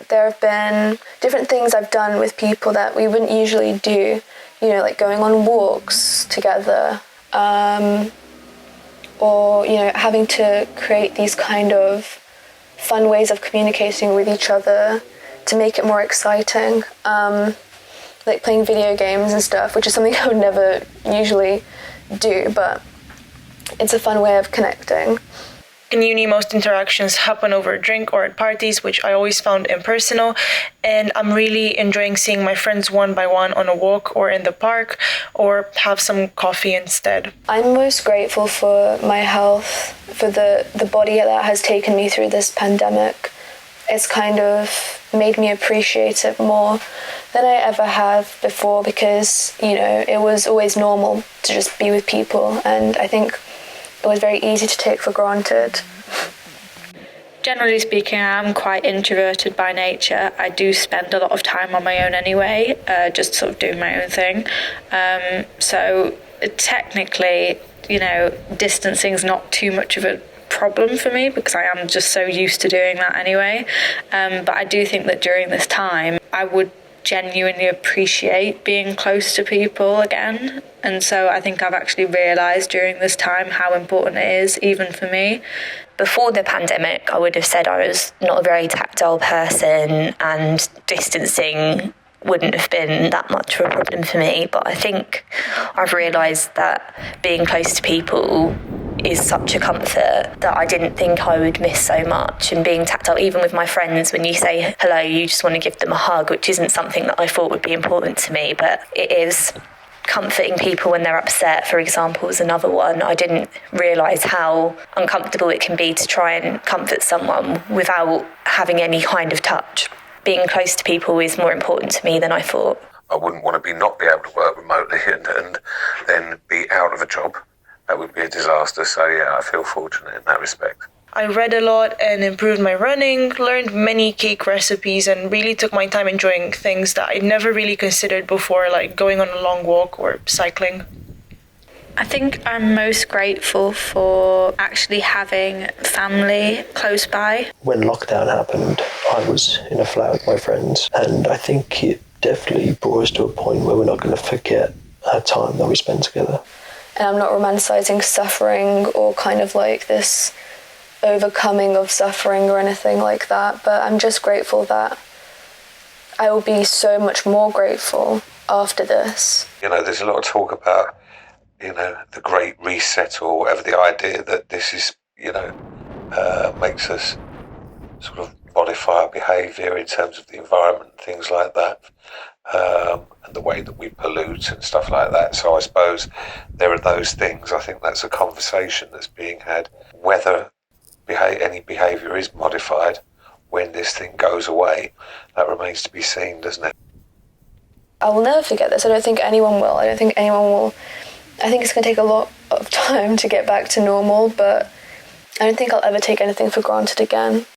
There have been different things I've done with people that we wouldn't usually do, you know, like going on walks together, or, you know, having to create these kind of fun ways of communicating with each other to make it more exciting, like playing video games and stuff, which is something I would never usually do, but it's a fun way of connecting. In uni, most interactions happen over a drink or at parties, which I always found impersonal, and I'm really enjoying seeing my friends one by one on a walk or in the park, or have some coffee instead. I'm most grateful for my health, for the body that has taken me through this pandemic. It's kind of made me appreciate it more than I ever have before, because, you know, it was always normal to just be with people, and I think it was very easy to take for granted. Generally speaking, I'm quite introverted by nature. I do spend a lot of time on my own anyway, just sort of doing my own thing. So technically, you know, distancing's not too much of a problem for me because I am just so used to doing that anyway. But I do think that during this time, I would genuinely appreciate being close to people again. And so I think I've actually realised during this time how important it is, even for me. Before the pandemic, I would have said I was not a very tactile person and distancing wouldn't have been that much of a problem for me. But I think I've realised that being close to people is such a comfort that I didn't think I would miss so much. And being tactile, even with my friends, when you say hello, you just want to give them a hug, which isn't something that I thought would be important to me, but it is. Comforting people when they're upset, for example, is another one. I didn't realise how uncomfortable it can be to try and comfort someone without having any kind of touch. Being close to people is more important to me than I thought. I wouldn't want to not be able to work remotely and then be out of a job. That would be a disaster. So yeah, I feel fortunate in that respect. I read a lot and improved my running, learned many cake recipes, and really took my time enjoying things that I never really considered before, like going on a long walk or cycling. I think I'm most grateful for actually having family close by. When lockdown happened, I was in a flat with my friends, and I think it definitely brought us to a point where we're not going to forget our time that we spent together. And I'm not romanticising suffering or kind of like this overcoming of suffering or anything like that, but I'm just grateful that I will be so much more grateful after this. You know, there's a lot of talk about, you know, the Great Reset or whatever, the idea that this is, you know, makes us sort of modify our behaviour in terms of the environment and things like that, and the way that we pollute and stuff like that. So I suppose there are those things. I think that's a conversation that's being had. Whether any behaviour is modified when this thing goes away, that remains to be seen, doesn't it? I will never forget this. I don't think anyone will. I think it's going to take a lot of time to get back to normal, but I don't think I'll ever take anything for granted again.